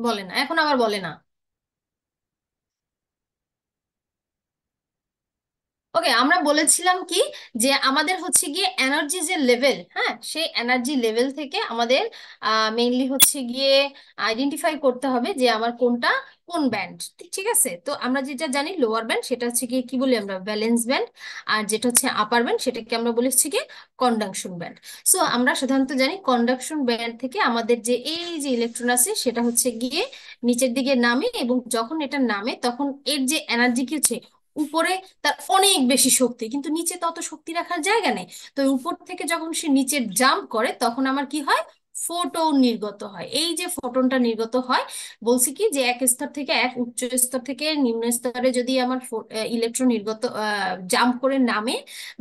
বলে না, এখন আবার বলে না। ওকে, আমরা বলেছিলাম কি, যে আমাদের হচ্ছে গিয়ে এনার্জি যে লেভেল, হ্যাঁ, সেই এনার্জি লেভেল থেকে আমাদের মেইনলি হচ্ছে গিয়ে আইডেন্টিফাই করতে হবে যে আমার কোনটা কোন ব্যান্ড। ঠিক আছে, তো আমরা যেটা জানি লোয়ার ব্যান্ড সেটা হচ্ছে গিয়ে কি বলি আমরা, ভ্যালেন্স ব্যান্ড। আর যেটা হচ্ছে আপার ব্যান্ড সেটাকে আমরা বলি হচ্ছে গিয়ে কন্ডাকশন ব্যান্ড। সো আমরা সাধারণত জানি কন্ডাকশন ব্যান্ড থেকে আমাদের যে এই যে ইলেকট্রন আছে সেটা হচ্ছে গিয়ে নিচের দিকে নামে, এবং যখন এটা নামে তখন এর যে এনার্জি কি হচ্ছে, উপরে তার অনেক বেশি শক্তি, কিন্তু নিচে তত শক্তি রাখার জায়গা নেই। তো উপর থেকে যখন সে নিচে জাম্প করে তখন আমার কি হয়, ফোটন নির্গত হয়। এই যে ফোটনটা নির্গত হয়, বলছি কি যে এক স্তর থেকে এক উচ্চ স্তর থেকে নিম্ন স্তরে যদি আমার ইলেকট্রন নির্গত জাম্প করে নামে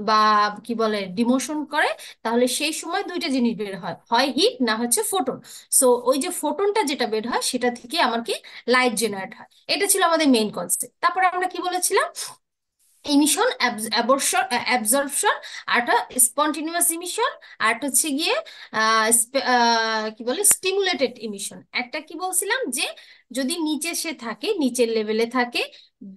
বা কি বলে ডিমোশন করে, তাহলে সেই সময় দুইটা জিনিস বের হয়, হয় হিট না হচ্ছে ফোটন। সো ওই যে ফোটনটা যেটা বের হয় সেটা থেকে আমার কি লাইট জেনারেট হয়। এটা ছিল আমাদের মেইন কনসেপ্ট। তারপরে আমরা কি বলেছিলাম, ইমিশন, অ্যাবজর্পশন, আর একটা স্পন্টিনিউয়াস ইমিশন, আর একটা হচ্ছে গিয়ে কি বলে স্টিমুলেটেড ইমিশন। একটা কি বলছিলাম, যে যদি নিচে সে থাকে, নিচের লেভেলে থাকে,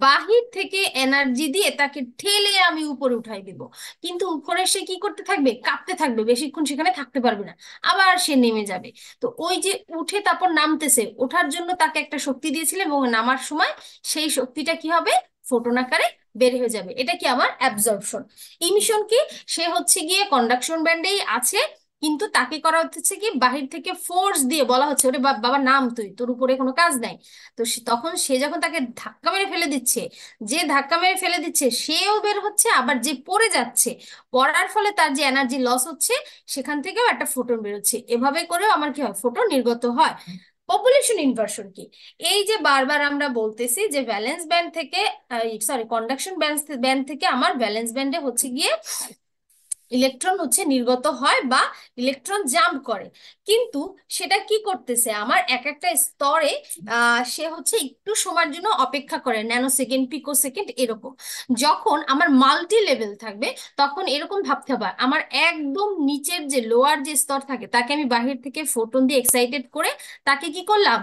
বাহির থেকে এনার্জি দিয়ে তাকে ঠেলে আমি উপরে উঠাই দিব, কিন্তু উপরে সে কি করতে থাকবে, কাঁপতে থাকবে, বেশিক্ষণ সেখানে থাকতে পারবে না, আবার সে নেমে যাবে। তো ওই যে উঠে তারপর নামতেছে, ওঠার জন্য তাকে একটা শক্তি দিয়েছিলাম, এবং নামার সময় সেই শক্তিটা কি হবে, ফোটন আকারে বের হয়ে যাবে। এটা কি আমার অ্যাবজর্পশন। ইমিশন কি, সে হচ্ছে গিয়ে কন্ডাকশন ব্যান্ডেই আছে, কিন্তু তাকে করা হচ্ছে কি বাহির থেকে ফোর্স দিয়ে বলা হচ্ছে, ওরে বাবা নাম, তুই, তোর উপরে কোনো কাজ নাই। তো তখন সে যখন তাকে ধাক্কা মেরে ফেলে দিচ্ছে, যে ধাক্কা মেরে ফেলে দিচ্ছে সেও বের হচ্ছে, আবার যে পড়ে যাচ্ছে, পড়ার ফলে তার যে এনার্জি লস হচ্ছে, সেখান থেকেও একটা ফোটন বেরোচ্ছে। এভাবে করেও আমার কি হয়, ফোটন নির্গত হয়। পপুলেশন ইনভার্সন কি, এই যে বারবার আমরা বলতেছি যে ভ্যালেন্স ব্যান্ড থেকে, সরি, কন্ডাকশন ব্যান্ড ব্যান্ড থেকে আমার ভ্যালেন্স ব্যান্ডে হচ্ছে গিয়ে ইলেকট্রন হচ্ছে নির্গত হয় বা ইলেকট্রন জাম্প করে, কিন্তু সেটা কি করতেছে, আমার এক একটা স্তরে সে হচ্ছে একটু সময়ের জন্য অপেক্ষা করে, ন্যানো সেকেন্ড, পিকো সেকেন্ড এরকম। যখন আমার মাল্টি লেভেল থাকবে, তখন এরকম ভাবতে হবে, আমার একদম নিচের যে লোয়ার যে স্তর থাকে তাকে আমি বাহির থেকে ফোটন দিয়ে এক্সাইটেড করে তাকে কি করলাম,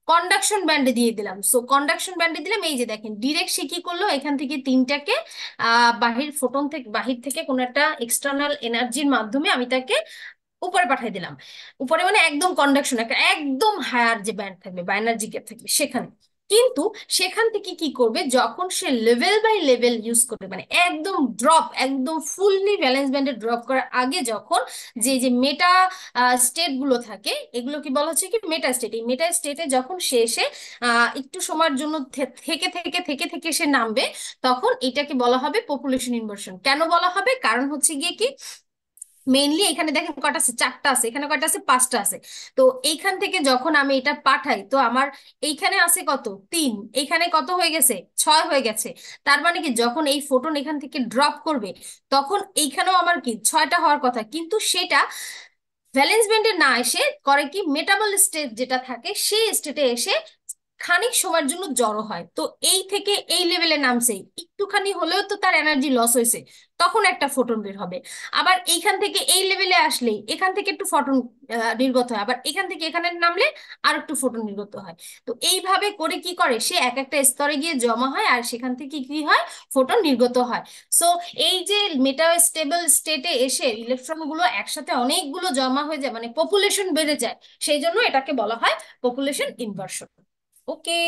কন্ডাকশন ব্যান্ডে দিয়ে দিলাম। সো কন্ডাকশন ব্যান্ডে দিলাম, এই যে দেখেন ডিরেক্ট সে কি করলো, এখান থেকে তিনটাকে বাহির ফোটন থেকে, বাহির থেকে কোনো একটা এক্সটার্নাল এনার্জির মাধ্যমে আমি তাকে উপরে পাঠিয়ে দিলাম। উপরে মানে একদম কন্ডাকশন, একটা একদম হায়ার যে ব্যান্ড থাকবে বা এনার্জি গ্যাপ থাকবে সেখানে। কিন্তু সেখান থেকে কি করবে, যখন সে লেভেল বাই লেভেল ইউজ করবে, মানে একদম ড্রপ, একদম ফুললি ব্যালেন্স ব্যান্ডে ড্রপ করার আগে যখন যে যে মেটা স্টেট গুলো থাকে, এগুলো কি বলা হচ্ছে কি মেটা স্টেট, এই মেটা স্টেটে যখন সে এসে একটু সময়ের জন্য থেকে সে নামবে, তখন এটাকে বলা হবে পপুলেশন ইনভার্সন। কেন বলা হবে, কারণ হচ্ছে গিয়ে কি, মেইনলি এখানে দেখেন কয়টা আছে, চারটা আছে, এখানে কয়টা আছে, পাঁচটা আছে। তো এইখান থেকে যখন আমি এটা পাঠাই, তো আমার এইখানে আছে কত, তিন, এইখানে কত হয়ে গেছে, ছয় হয়ে গেছে। তার মানে কি, যখন এই ফোটন এখান থেকে ড্রপ করবে, তখন এইখানেও আমার কি ছয়টা হওয়ার কথা, কিন্তু সেটা ভ্যালেন্স ব্যান্ডে না এসে করে কি, মেটাবল স্টেট যেটা থাকে সেই স্টেটে এসে খানিক সময়ের জন্য জড়ো হয়। তো এই থেকে এই লেভেলে নামছে, একটুখানি হলেও তো তার এনার্জি লস হয়েছে, তখন একটা ফোটন বের হবে। আবার এইখান থেকে এই লেভেলে আসলেই এখান থেকে একটু ফোটন নির্গত হয়, আবার এখান থেকে এখানে নামলে আর একটু ফোটন নির্গত হয়। তো এইভাবে করে কি করে, সে এক একটা স্তরে গিয়ে জমা হয়, আর সেখান থেকে কি হয়, ফোটন নির্গত হয়। সো এই যে মেটা স্টেবল স্টেটে এসে ইলেকট্রন গুলো একসাথে অনেকগুলো জমা হয়ে যায়, মানে পপুলেশন বেড়ে যায়, সেই জন্য এটাকে বলা হয় পপুলেশন ইনভার্সন। ওকে,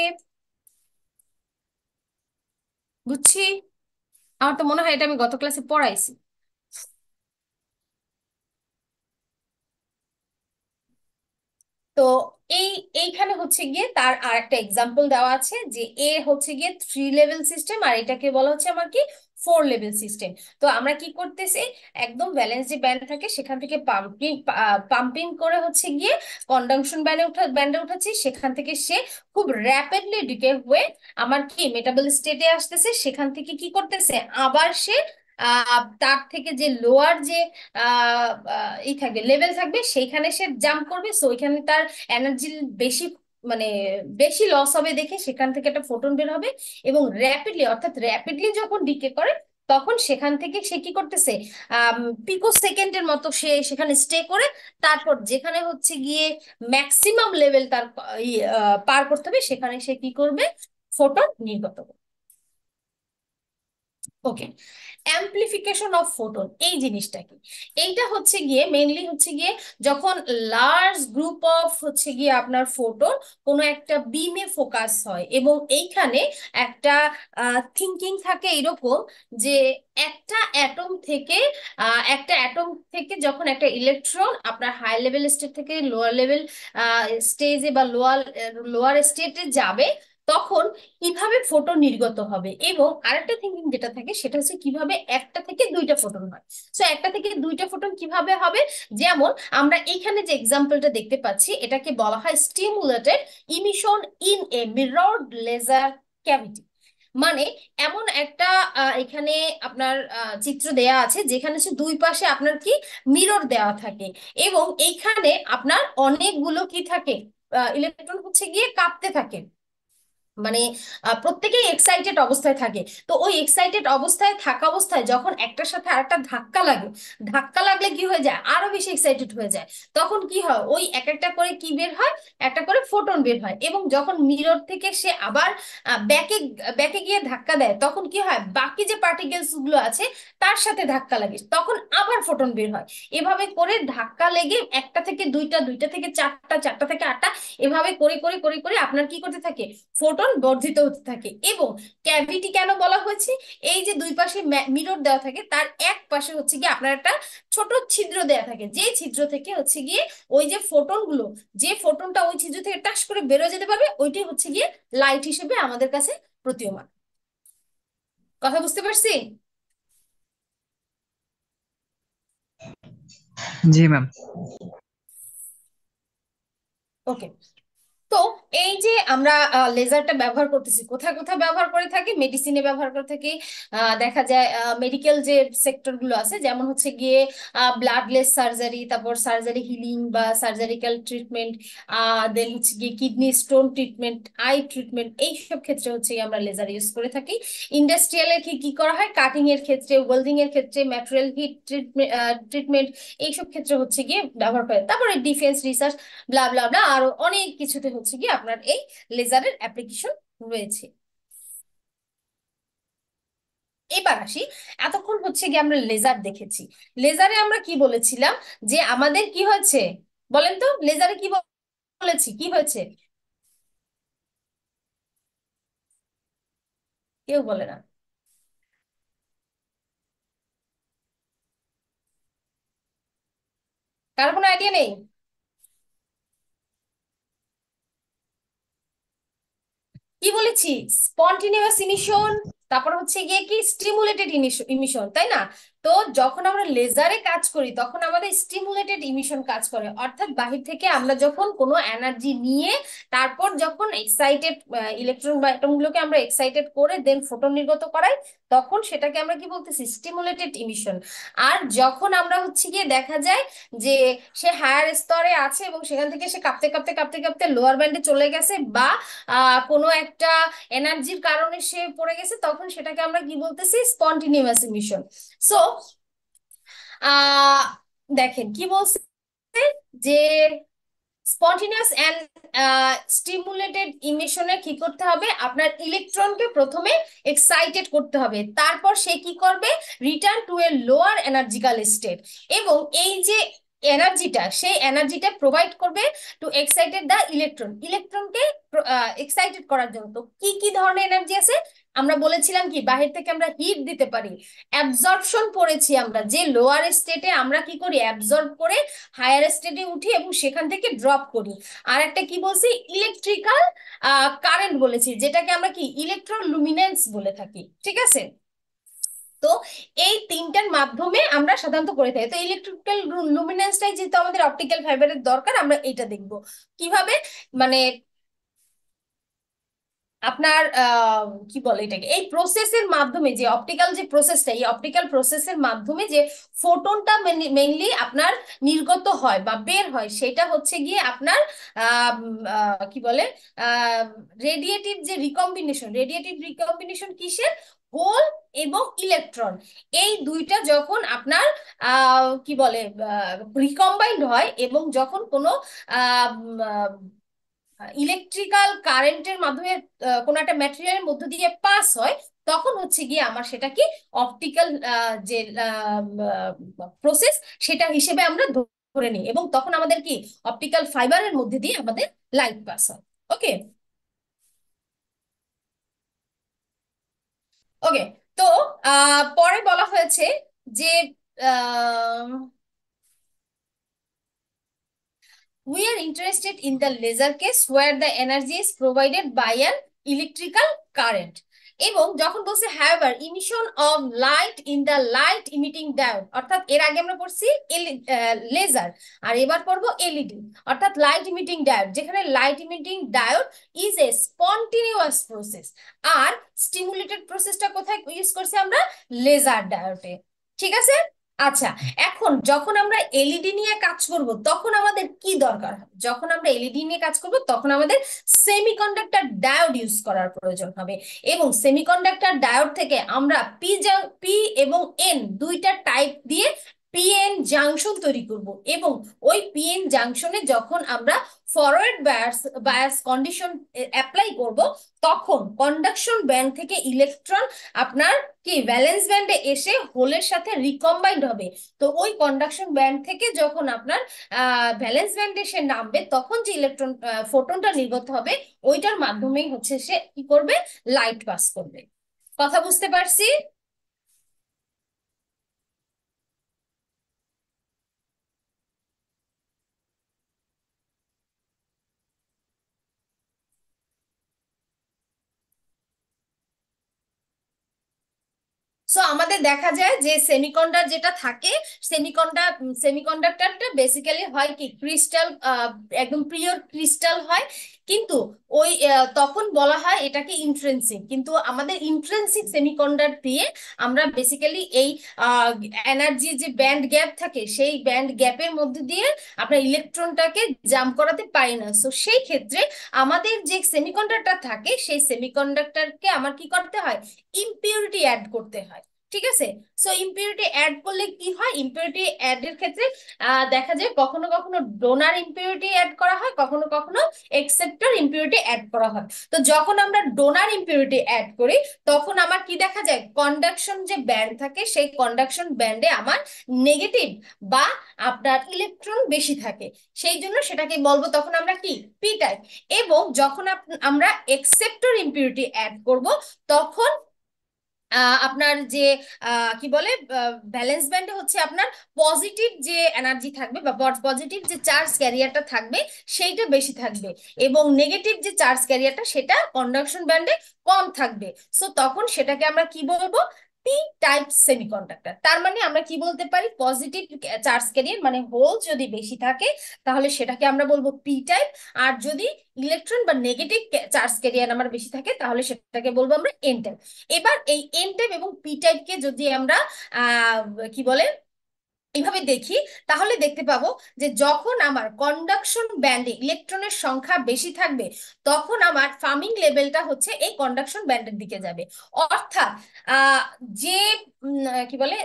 বুঝছি। আমার তো মনে হয় এটা আমি গত ক্লাসে পড়াইছি। তো এই এইখানে হচ্ছে গিয়ে তার আর একটা এক্সাম্পল দেওয়া আছে, যে এ হচ্ছে গিয়ে থ্রি লেভেল সিস্টেম, আর এটাকে বলা হচ্ছে আমার কি ফোর লেভেল সিস্টেম। তো আমরা কি করতেছি, একদম ব্যালেন্স যে ব্যান্ড থাকে সেখান থেকে পাম্পিং পাম্পিং করে হচ্ছে গিয়ে কন্ডাকশন ব্যান্ডে উঠাচ্ছি, সেখান থেকে সে খুব র্যাপিডলি ডিকে হয়ে আমার কি মেটাবল স্টেটে আসতেছে, সেখান থেকে কি করতেছে, আবার সে তার থেকে যে লোয়ার যে এই থাকবে, লেভেল থাকবে, সেইখানে সে জাম্প করবে। সো ওইখানে তার এনার্জি বেশি, মানে বেশি লস হবে দেখে সেখান থেকে একটা ফোটন বের হবে, এবং র্যাপিডলি, অর্থাৎ র্যাপিডলি যখন ডিকে করে তখন সেখান থেকে সে কি করতেছে, পিকো সেকেন্ডের মতো সে সেখানে স্টে করে তারপর যেখানে হচ্ছে গিয়ে ম্যাক্সিমাম লেভেল তার পার করতে হবে সেখানে সে কি করবে, ফোটন নির্গত করবে। ওকে, অ্যাম্প্লিফিকেশন অফ ফোটন এই জিনিসটা কি? এইটা হচ্ছে গিয়ে মেইনলি হচ্ছে গিয়ে যখন লার্জ গ্রুপ অফ হচ্ছে গিয়ে আপনার ফোটন কোনো একটা বিমে ফোকাস হয় এবং এইখানে একটা থিঙ্কিং থাকে এরকম যে একটা অ্যাটম থেকে যখন একটা ইলেকট্রন আপনার হাই লেভেল স্টেট থেকে লোয়ার লেভেল স্টেজে বা লোয়ার স্টেটে যাবে, তখন কিভাবে ফোটন নির্গত হবে। এবং আরেকটা থিঙ্কিং যেটা থাকে সেটা হচ্ছে কিভাবে একটা থেকে দুইটা ফোটন হয়। সো একটা থেকে দুইটা ফোটন কিভাবে হবে, যেমন আমরা এইখানে যে এক্সাম্পলটা দেখতে পাচ্ছি এটাকে বলা হয় stimulated emission in a mirrored laser cavity. মানে এমন একটা এখানে আপনার চিত্র দেয়া আছে যেখানে সে দুই পাশে আপনার কি মিরর দেওয়া থাকে এবং এইখানে আপনার অনেকগুলো কি থাকে, ইলেকট্রন হচ্ছে গিয়ে কাঁপতে থাকে। মানে প্রত্যেকেই এক্সাইটেড অবস্থায় থাকে। তো ওই এক্সাইটেড অবস্থায় থাকা অবস্থায় যখন একটার সাথে আরেকটা ধাক্কা লাগে, ধাক্কা লাগলে কি হয়ে যায়, আরো বেশি এক্সাইটেড হয়ে যায়। তখন কি হয়, ওই এক একটা করে কি বের হয়, একটা করে ফোটন বের হয়। এবং যখন মিরর থেকে সে আবার ব্যাকে ব্যাকে গিয়ে ধাক্কা দেয় তখন কি হয়, বাকি যে পার্টিকেলস গুলো আছে তার সাথে ধাক্কা লাগে, তখন আবার ফোটন বের হয়। এভাবে করে ধাক্কা লেগে একটা থেকে দুইটা, দুইটা থেকে চারটা, চারটা থেকে আটটা, এভাবে করে করে করে করে আপনার কি করতে থাকে, ফোটন বর্ধিত হতে থাকে। এবং ক্যাভিটি কেন বলা হয়েছে, এই যে দুই পাশে মিরর দেওয়া থাকে তার এক পাশে হচ্ছে গিয়ে আপনার একটা ছোট ছিদ্র দেওয়া থাকে, যে ছিদ্র থেকে হচ্ছে গিয়ে ওই যে ফোটন গুলো, যে ফোটনটা ওই ছিদ্র থেকে টাস করে বেরোয় যেতে পারবে ওইটাই হচ্ছে গিয়ে লাইট হিসেবে আমাদের কাছে প্রতীয়মান। কথা বুঝতে পারছি? জি ম্যাম। ওকে। তো এই যে আমরা লেজারটা ব্যবহার করতেছি, কোথায় কোথায় ব্যবহার করে থাকি, মেডিসিনে ব্যবহার করে থাকি। দেখা যায় মেডিকেল যে সেক্টর গুলো আছে যেমন হচ্ছে গিয়ে ব্লাডলেস সার্জারি, তারপর সার্জারি হিলিং বা সার্জারিক্যাল ট্রিটমেন্ট, দেন হচ্ছে গিয়ে kidney stone treatment, I treatment, এইসব ক্ষেত্রে হচ্ছে গিয়ে আমরা লেজার ইউজ করে থাকি। ইন্ডাস্ট্রিয়ালে কি কি করা হয়, কাটিং এর ক্ষেত্রে, ওয়েল্ডিং এর ক্ষেত্রে, ম্যাটেরিয়াল হিট ট্রিটমেন্ট, এইসব ক্ষেত্রে হচ্ছে গিয়ে ব্যবহার করে। তারপরে ডিফেন্স রিসার্চ, ব্লা ব্লা ব্লা, আরো অনেক কিছুতে হচ্ছে কি আপনার এই লেজারের অ্যাপ্লিকেশন রয়েছে। এবার আসি, এতক্ষণ হচ্ছে কি আমরা লেজার দেখেছি। লেজারে আমরা কি বলেছিলাম, যে আমাদের কি হয়েছে, বলেন তো লেজারে কি বলেছি, কি হয়েছে? কেউ বলে না। কার কোনো আইডিয়া নেই? কি বলেছি, স্পন্টিনিউয়াস ইমিশন, তারপর হচ্ছে গিয়ে কি স্টিমুলেটেড ইমিশন, তাই না? তো যখন আমরা লেজারে কাজ করি তখন আমাদের স্টিমুলেটেড ইমিশন কাজ করে, অর্থাৎ বাহির থেকে আমরা যখন কোনো এনার্জি নিয়ে তারপর যখন এক্সাইটেড ইলেকট্রন বা অ্যাটম গুলোকে আমরা এক্সাইটেড করে দেন ফোটন নির্গত করাই, তখন সেটাকে আমরা কি বলতেছি, স্টিমুলেটেড ইমিশন। আর যখন আমরা হচ্ছে গিয়ে দেখা যায় যে সে হায়ার স্তরে আছে এবং সেখান থেকে সে কাঁপতে কাঁপতে কাঁপতে কাঁপতে লোয়ার ব্যান্ডে চলে গেছে বা কোনো একটা এনার্জির কারণে সে পড়ে গেছে, তখন সেটাকে আমরা কি বলতেছি, স্পন্টিনিউয়াস ইমিশন। সো দেখেন কি বলছে, যে স্পন্টিনিয়াস অ্যান্ড স্টিমুলেটেড ইমিশনে কি করতে হবে, আপনার ইলেকট্রনকে প্রথমে এক্সাইটেড করতে হবে, তারপর সে কি করবে, return to a lower energical state. এবং এই যে এনার্জিটা, সেই এনার্জিটা প্রোভাইড করবে টু এক্সাইটেড দ্য ইলেকট্রন, ইলেকট্রনকে এক্সাইটেড করার জন্য। তো কি কি ধরনের এনার্জি আছে, আমরা বলেছিলাম কি বাহির থেকে আমরা হিট দিতে পারি, অ্যাবজর্পশন পড়েছি আমরা, যে লোয়ার স্টেটে আমরা কি করি, অ্যাবজর্ব করে হায়ার স্টেটে উঠি এবং সেখান থেকে ড্রপ করি। আর একটা কি বলছি, ইলেকট্রিক্যাল কারেন্ট বলেছি, যেটাকে আমরা কি ইলেকট্রোলুমিনেন্স বলে থাকি, ঠিক আছে? তো এই তিনটার মাধ্যমে আমরা সাধারণত করে থাকি। তো ইলেকট্রিক্যাল লুমিনেন্সটাই যেহেতু আমাদের অপটিক্যাল ফাইবারের দরকার, আমরা এটা দেখব কিভাবে, মানে আপনার কি বলে এটাকে, এই প্রসেসের মাধ্যমে, যে অপটিক্যাল যে প্রসেসটা, এই অপটিক্যাল প্রসেসের মাধ্যমে যে ফোটনটা মেইনলি আপনার নির্গত হয় বা বের হয়, সেটা হচ্ছে গিয়ে আপনার কি বলে রেডিয়েটিভ যে রিকম্বিনেশন, রেডিয়েটিভ রিকম্বিনেশন কিসের, হোল এবং ইলেকট্রন, এই দুইটা যখন আপনার কি বলে রিকম্বাইন্ড হয় এবং যখন কোনো ইলেকট্রিক্যাল কারেন্টের মাধ্যমে কোনো একটা ম্যাটেরিয়ালের মধ্য দিয়ে পাস হয়, তখন হচ্ছে গিয়ে আমার সেটা কি অপটিক্যাল যে প্রসেস সেটা হিসেবে আমরা ধরে নিই, এবং তখন আমাদের কি অপটিক্যাল ফাইবারের মধ্যে দিয়ে আমাদের লাইট পাস হয়। ওকে। ওকে। তো পরে বলা হয়েছে যে we are interested in the laser case where the energy is provided by an electrical current, এবং যখন বলছে however emission of light in the light emitting diode, অর্থাৎ এর আগে আমরা পড়ছি লেজার, আর এবার পড়বো এলইডি, অর্থাৎ লাইট ইমিটিং ডায়োড, যেখানে light emitting diode is a spontaneous process, আর স্টিমুলেটেড প্রসেসটা কোথায় ইউজ করছি আমরা? লেজার ডায়োডে। ঠিক আছে। আচ্ছা, এখন যখন আমরা এলইডি নিয়ে কাজ করব তখন আমাদের কি দরকার হবে? যখন আমরা এলইডি নিয়ে কাজ করব তখন আমাদের সেমিকন্ডাক্টর ডায়োড ইউজ করার প্রয়োজন হবে, এবং সেমিকন্ডাক্টর ডায়োড থেকে আমরা পি এবং এন দুইটা টাইপ দিয়ে পিএন জাংশন তৈরি করব, এবং ওই পিএন জাংশনে যখন আমরা forward bias bias condition apply করব, তখন কন্ডাকশন ব্যান্ড থেকে ইলেকট্রন আপনার কি ভ্যালেন্স ব্যান্ডে এসে হোলের সাথে রিকম্বাইন্ড হবে। তো ওই কন্ডাকশন ব্যান্ড থেকে যখন আপনার ভ্যালেন্স ব্যান্ডে সে নামবে, তখন যে ইলেকট্রন ফোটনটা নির্গত হবে, ওইটার মাধ্যমেই হচ্ছে সে কি করবে? লাইট পাস করবে। কথা বুঝতে পারছি? সো আমাদের দেখা যায় যে সেমিকন্ডাক্টর যেটা থাকে, সেমিকন্ডাক্টরটা বেসিক্যালি হয় কি ক্রিস্টাল, একদম পিওর ক্রিস্টাল হয়, কিন্তু ওই তখন বলা হয় এটাকে ইন্ট্রিনসিক, কিন্তু আমাদের ইন্ট্রিনসিক সেমিকন্ডাক্টর দিয়ে আমরা বেসিক্যালি এই এনার্জি যে ব্যান্ড গ্যাপ থাকে সেই ব্যান্ড গ্যাপের মধ্যে দিয়ে আমরা ইলেকট্রনটাকে জাম্প করাতে পারি না। সো সেই ক্ষেত্রে আমাদের যে সেমিকন্ডাক্টর থাকে সেই সেমিকন্ডাক্টরকে আমার কি করতে হয়? ইম্পিউরিটি অ্যাড করতে হয়। ঠিক আছে। সো ইম্পিউরিটি অ্যাড করলে কি হয়? ইম্পিউরিটি অ্যাড এর ক্ষেত্রে দেখা যায় কখনো কখনো ডোনার ইম্পিউরিটি অ্যাড করা হয়, কখনো কখনো একসেপ্টর ইম্পিউরিটি অ্যাড করা হয়। তো যখন আমরা ডোনার ইম্পিউরিটি অ্যাড করি, তখন আমার কি দেখা যায়? কন্ডাকশন যে ব্যান্ড থাকে সেই কন্ডাকশন ব্যান্ডে আমার নেগেটিভ বা আপনার ইলেকট্রন বেশি থাকে, সেই জন্য সেটাকে বলবো তখন আমরা কি পি টাইপ। এবং যখন আমরা একসেপ্টর ইম্পিউরিটি অ্যাড করব, তখন আপনার যে কি বলে ভ্যালেন্স ব্যান্ডে হচ্ছে আপনার পজিটিভ যে এনার্জি থাকবে বা পজিটিভ যে চার্জ ক্যারিয়ারটা থাকবে সেইটা বেশি থাকবে, এবং নেগেটিভ যে চার্জ ক্যারিয়ারটা সেটা কন্ডাকশন ব্যান্ডে কম থাকবে। সো তখন সেটাকে আমরা কি বলবো? P type semiconductor. তার মানে আমরা কি বলতে পারি? পজিটিভ চার্জ ক্যারিয়ার মানে হোল যদি বেশি থাকে তাহলে সেটাকে আমরা বলবো পি টাইপ, আর যদি ইলেকট্রন বা নেগেটিভ চার্জ ক্যারিয়ার আমার বেশি থাকে তাহলে সেটাকে বলবো আমরা এন টাইপ। এবার এই এন টাইপ এবং পি টাইপকে যদি আমরা আহ কি বলে এইভাবে দেখি, তাহলে দেখতে পাবো যে যখন আমার কন্ডাকশন ব্যান্ডে ইলেকট্রনের সংখ্যা বেশি থাকবে, তখন আমার ফার্মিং লেভেলটা হচ্ছে এই কন্ডাকশন ব্যান্ডের দিকে যাবে। অর্থাৎ আহ যে কি বলে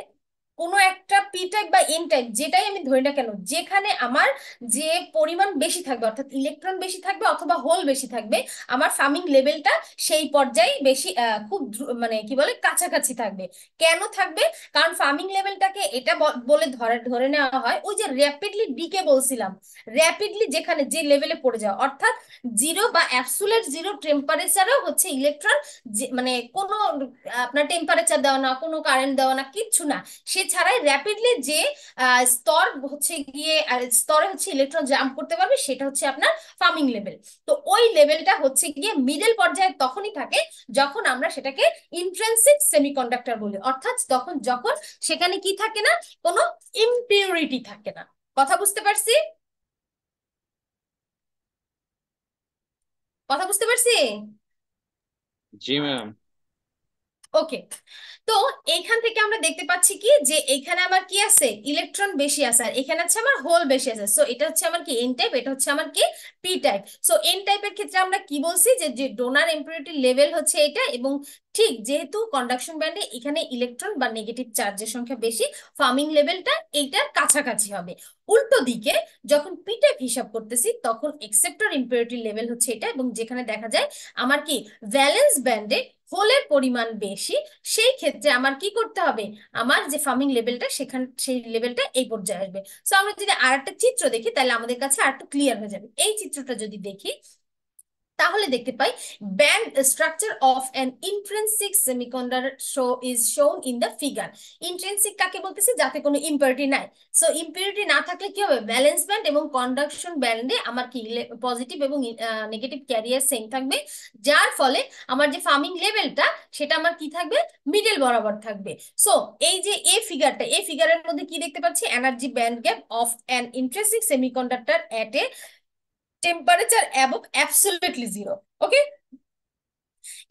কোনো একটা পি টাইপ বা এন টাইপ যেটাই আমি ধরি না কেন, যেখানে আমার যে পরিমাণ বেশি থাকবে অর্থাৎ ইলেকট্রন বেশি থাকবে অথবা হোল বেশি থাকবে, আমার ফার্মিং লেভেলটা সেই পর্যায়ে বেশি খুব মানে কি বলে কাছাকাছি থাকবে। কেন থাকবে? কারণ ফার্মিং লেভেলটাকে এটা বলে ধরে ধরে নেওয়া হয় ওই যে র্যাপিডলি ডিকে বলছিলাম, র্যাপিডলি যেখানে যে লেভেলে পড়ে যাওয়া, অর্থাৎ জিরো বা অ্যাবসুলেট জিরো টেম্পারেচারেও হচ্ছে ইলেকট্রন মানে কোনো আপনার টেম্পারেচার দেওয়া না, কোনো কারেন্ট দেওয়া না, কিচ্ছু না, সে ছাড়াই র্যাপিডলি যে স্তর হচ্ছে গিয়ে স্তরে হচ্ছে ইলেকট্রন জাম্প করতে পারবে, সেটা হচ্ছে আপনার ফার্মিং লেভেল। তো ওই লেভেলটা হচ্ছে গিয়ে মিডল পর্যায়ে তখনই থাকে যখন আমরা সেটাকে ইন্ট্রিনসিক সেমিকন্ডাক্টর বলি, অর্থাৎ তখন যখন সেখানে কি থাকে না? কোনো ইম্পিউরিটি থাকে না। কথা বুঝতে পারছি? কথা বুঝতে পারছি? জি ম্যাম। ওকে। তো এইখান থেকে আমরা দেখতে পাচ্ছি কি যে এইখানে আমার কি আছে, ইলেকট্রন বেশি আছে, আর এখানে আছে আমার হোল বেশি আছে। সো এটা হচ্ছে আমার কি এন টাইপ, এটা হচ্ছে আমার কি পি টাইপ। সো এন টাইপের ক্ষেত্রে আমরা কি বলছি যে যে ডোনার ইম্পিউরিটি লেভেল হচ্ছে এটা, এবং ঠিক যেহেতু কন্ডাকশন ব্যান্ডে এখানে ইলেকট্রন বা নেগেটিভ চার্জের সংখ্যা বেশি, ফার্মিং লেভেলটা এইটার কাছাকাছি হবে। উল্টো দিকে যখন পি টাইপ হিসাব করতেছি তখন একসেপ্টর ইম্পিউরিটি লেভেল হচ্ছে এটা, এবং যেখানে দেখা যায় আমার কি ভ্যালেন্স ব্যান্ডে হোলের পরিমাণ বেশি, সেই ক্ষেত্রে আমার কি করতে হবে, আমার যে ফার্মিং লেভেলটা সেখান সেই লেভেলটা এই পর্যায়ে আসবে। সো আমরা যদি আর একটা চিত্র দেখি তাহলে আমাদের কাছে আর একটু ক্লিয়ার হয়ে যাবে। এই চিত্রটা যদি দেখি তাহলে দেখতে পাই band structure of an intrinsic semiconductor show is shown in the figure. Intrinsic কাকে বলতেছি, যাতে কোনো ইম্পিউরিটি নাই। সো ইম্পিউরিটি না থাকলে কি হবে, ভ্যালেন্স ব্যান্ড এবং কন্ডাকশন ব্যান্ডে আমার কি পজিটিভ এবং নেগেটিভ ক্যারিয়ার সেম থাকবে, যার ফলে আমার যে ফার্মিং লেভেলটা সেটা আমার কি থাকবে, মিডল বরাবর থাকবে। সো এই যে এই ফিগারটা, এই ফিগারের মধ্যে কি দেখতে পাচ্ছি, energy band gap of an intrinsic semiconductor at A temperature above absolutely zero. Okay,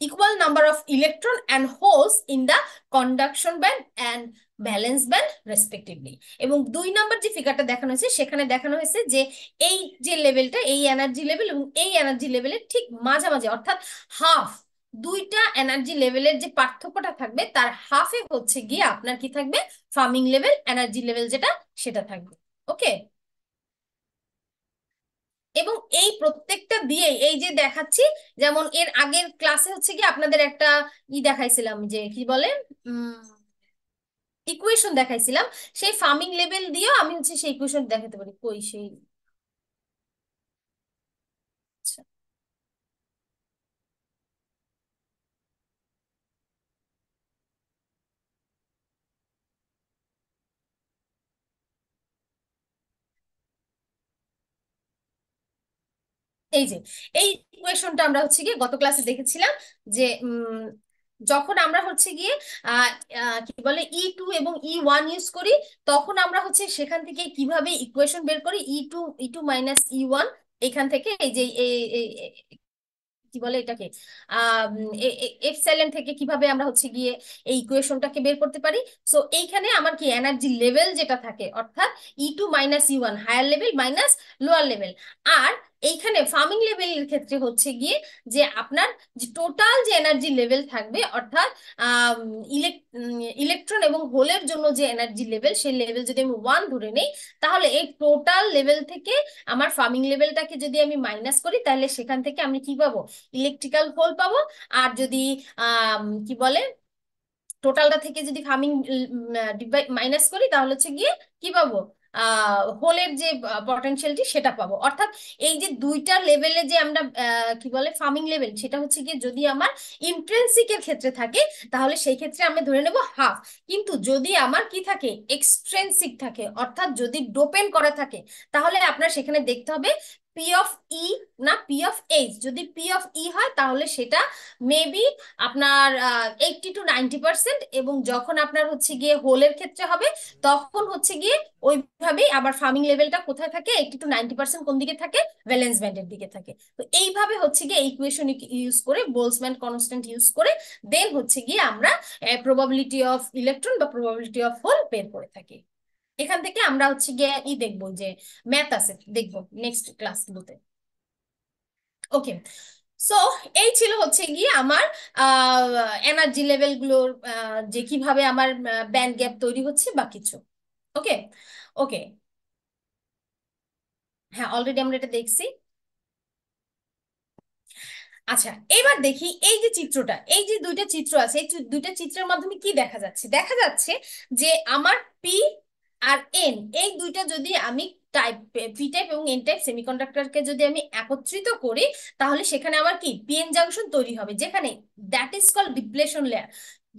equal number of electron and holes in the conduction band and valence band respectively. এবং 2 নম্বর যে ফিগারটা দেখানো হয়েছে সেখানে দেখানো হয়েছে যে এই যে লেভেলটা, এই এনার্জি লেভেল এবং এই এনার্জি লেভেলের ঠিক মাঝামাঝি, অর্থাৎ হাফ, দুইটা এনার্জি লেভেলের যে পার্থক্যটা থাকবে তার হাফে হচ্ছে গিয়ে আপনার কি থাকবে, ফার্মিং লেভেল, এনার্জি লেভেল যেটা সেটা থাকবে। ওকে। এবং এই প্রত্যেকটা দিয়ে এই যে দেখাচ্ছি, যেমন এর আগের ক্লাসে হচ্ছে কি আপনাদের একটা দেখাইছিলাম যে কি বলে ইকুয়েশন দেখাইছিলাম, সেই ফার্মিং লেভেল দিয়েও আমি হচ্ছে সেই ইকুয়েশন দেখাতে পারি, কই সেই, আচ্ছা, এই যে এই ইকুয়েশনটা আমরা হচ্ছে গিয়ে গত ক্লাসে দেখেছিলাম যে যখন আমরা হচ্ছে গিয়ে আহ কি বলে E2 এবং E1 ইউজ করি, তখন আমরা হচ্ছে সেখান থেকে কিভাবে ইকুয়েশন বের করি, ই টু মাইনাস E1, এখান থেকে এই যে কি বলে এটাকে এপসাইলন থেকে কিভাবে আমরা হচ্ছে গিয়ে এই ইকুয়েশনটাকে বের করতে পারি। সো এইখানে আমার কি এনার্জি লেভেল যেটা থাকে, অর্থাৎ E2 - E1 higher level minus lower level. আর এইখানে ফার্মিং লেভেলের ক্ষেত্রে হচ্ছে গিয়ে যে আপনার যে টোটাল যে এনার্জি লেভেল থাকবে, অর্থাৎ ইলেকট্রন এবং হোলের জন্য যে এনার্জি লেভেল, সেই লেভেল যদি আমি 1 ধরে নেই, তাহলে এই টোটাল লেভেল থেকে আমার ফার্মিং লেভেলটাকে যদি আমি মাইনাস করি তাহলে সেখান থেকে আমি কি পাবো, ইলেকট্রিক্যাল হোল পাবো। আর যদি কি বলে টোটালটা থেকে যদি ফার্মিং মাইনাস করি তাহলে হচ্ছে গিয়ে কি পাবো, হোলের যে পটেনশিয়ালটি সেটা পাবো। অর্থাৎ এই যে দুইটা লেভেলে যে আমরা কি বলে ফার্মিং লেভেল, সেটা হচ্ছে গিয়ে যদি আমার ইন্ট্রিনসিকের ক্ষেত্রে থাকে তাহলে সেই ক্ষেত্রে আমি ধরে নেব হাফ। কিন্তু যদি আমার কি থাকে, এক্সট্রিনসিক থাকে, অর্থাৎ যদি ডোপেন করা থাকে, তাহলে আপনার সেখানে দেখতে হবে পি অফ ই না পি অফ এইচ। যদি পি অফ ই হয় তাহলে সেটা মেবি আপনার 80 to 90%, এবং যখন আপনার হচ্ছে গিয়ে হোলের ক্ষেত্রে হবে তখন হচ্ছে গিয়ে ওইভাবেই আবার ফার্মিং লেভেলটা কোথায় থাকে, 80 to 90% কোন দিকে থাকে, ভ্যালেন্স ব্যান্ডের দিকে থাকে। তো এইভাবে হচ্ছে গিয়ে ইকুয়েশন ইউজ করে, বোলসম্যান কনস্ট্যান্ট ইউজ করে দেন হচ্ছে গিয়ে আমরা প্রবাবিলিটি অফ ইলেকট্রন বা প্রবাবিলিটি অফ হোল বের করে থাকি। এখান থেকে আমরা হচ্ছে গিয়ে দেখবো যে ম্যাথ আছে, দেখবো নেক্সট ক্লাসগুলোতে। ওকে। সো এই ছিল হচ্ছে গিয়ে আমার এনার্জি লেভেলগুলোর যে কিভাবে আমার ব্যান্ড গ্যাপ তৈরি হচ্ছে বা কিছু। ওকে। ওকে। হ্যাঁ, অলরেডি আমরা এটা দেখছি। আচ্ছা, এবার দেখি এই যে চিত্রটা, এই যে দুইটা চিত্র আছে, এই দুইটা চিত্রের মাধ্যমে কি দেখা যাচ্ছে, দেখা যাচ্ছে যে আমার পি আর এন, এই দুইটা যদি আমি টাইপ, পি টাইপ এবং এন টাইপ সেমিকন্ডাক্টরকে যদি আমি একত্রিত করি, তাহলে সেখানে আবার কি পিএন জাংশন তৈরি হবে, যেখানে that is called depletion layer.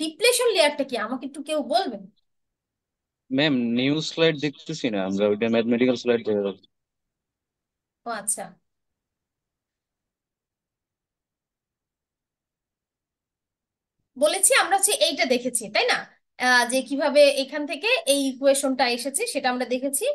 Depletion লেয়ারটা কি আমাকে একটু কেউ বলবেন? ম্যাম, নিউ স্লাইড দেখতেছি না আমরা, ওইটা ম্যাথমেটিক্যাল স্লাইড দেখা যাচ্ছে। ও আচ্ছা, বলেছি আমরা হচ্ছে এইটা দেখেছি তাই না, যে কিভাবে এখান থেকে এই ইকুয়েশনটা এসেছে সেটা আমরা দেখেছি।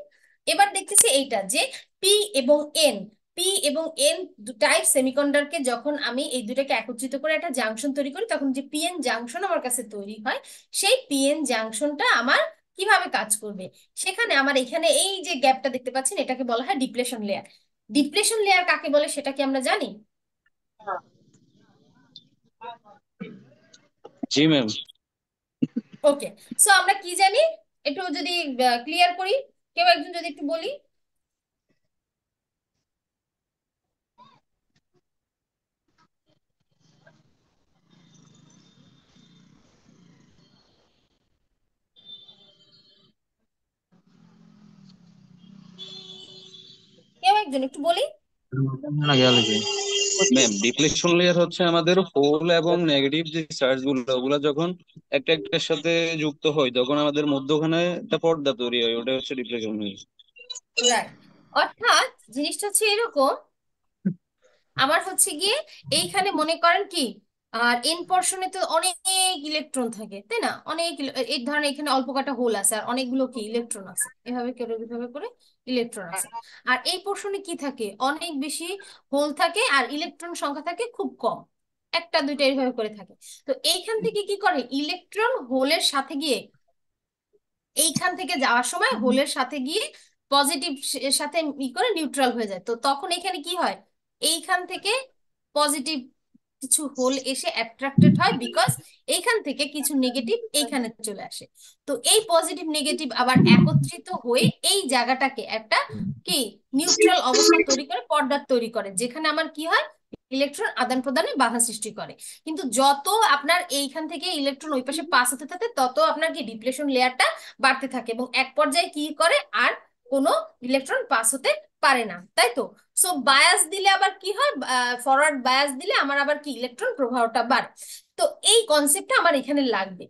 এবার দেখতেছি এইটা যে পি এবং এন, পি এবং এন টাইপ সেমিকন্ডাক্টরকে যখন আমি এই দুটাকে একত্রিত করে একটা জাংশন তৈরি করি, তখন যে পিএন জাংশন আমার কাছে তৈরি হয়, সেই পিএন জাংশনটা আমার কিভাবে কাজ করবে, সেখানে আমার এখানে এই যে গ্যাপটা দেখতে পাচ্ছেন, এটাকে বলা হয় ডিপ্লেশন লেয়ার। ডিপ্লেশন লেয়ার কাকে বলে সেটা কি আমরা জানি? জি ম্যাম। ওকে, সো আমরা কি জানি একটু যদি ক্লিয়ার করি, কেউ একজন যদি একটু বলি। কেউ একজন একটু বলি। ম্যাম, ডিপ্লেশন লেয়ার হচ্ছে আমাদের হোল এবং নেগেটিভ যে চার্জ গুলো, ওগুলা যখন একটা একটার সাথে যুক্ত হয় তখন আমাদের মধ্যখানে একটা পর্দা তৈরি হয়, ওটা হচ্ছে ডিপ্লেশন লেয়ার। রাইট, অর্থাৎ জিনিসটা হচ্ছে এরকম, আমার হচ্ছে গিয়ে এইখানে মনে করেন কি, আর এন পোর্শনে তো অনেক ইলেকট্রন থাকে, তাই না? অনেক এই ধরনের এখানে অল্প কটা হোল আছে আর অনেকগুলো কি ইলেকট্রন আছে, এভাবে করে এভাবে করে ইলেকট্রন আছে। আর এই পোর্শনে কি থাকে, অনেক বেশি হোল থাকে আর ইলেকট্রন সংখ্যা থাকে খুব কম, একটা দুইটা এইভাবে করে থাকে। তো এইখান থেকে কি করে, ইলেকট্রন হোলের সাথে গিয়ে, এইখান থেকে যাওয়ার সময় হোলের সাথে গিয়ে পজিটিভ এর সাথে ই করে নিউট্রাল হয়ে যায়, তো তখন এখানে কি হয়, এইখান থেকে পজিটিভ কিছু হোল এসে অ্যাট্রাক্টেড হয়, বিকজ এইখান থেকে কিছু নেগেটিভ এইখানে চলে আসে। তো এই পজিটিভ নেগেটিভ আবার একত্রিত হয়ে এই জায়গাটাকে একটা কি নিউট্রাল অবস্থা তৈরি করে, পর্দা তৈরি করে, যেখানে আমার কি হয়, ইলেকট্রন আদান প্রদানে বাধা সৃষ্টি করে। কিন্তু যত আপনার এইখান থেকে ইলেকট্রন ওই পাশে পাস হতে থাকে, তত আপনার কি ডিপ্লেশন লেয়ারটা বাড়তে থাকে এবং এক পর্যায়ে কি করে, আর কোনো ইলেকট্রন পাস হতে পারে না, তাই তো? সো বায়াস দিলে আবার কি হয়, ফরওয়ার্ড বায়াস দিলে আমার আবার কি ইলেকট্রন প্রবাহটা বাড়ে। তো এই কনসেপ্টটা আমার এখানে লাগবে।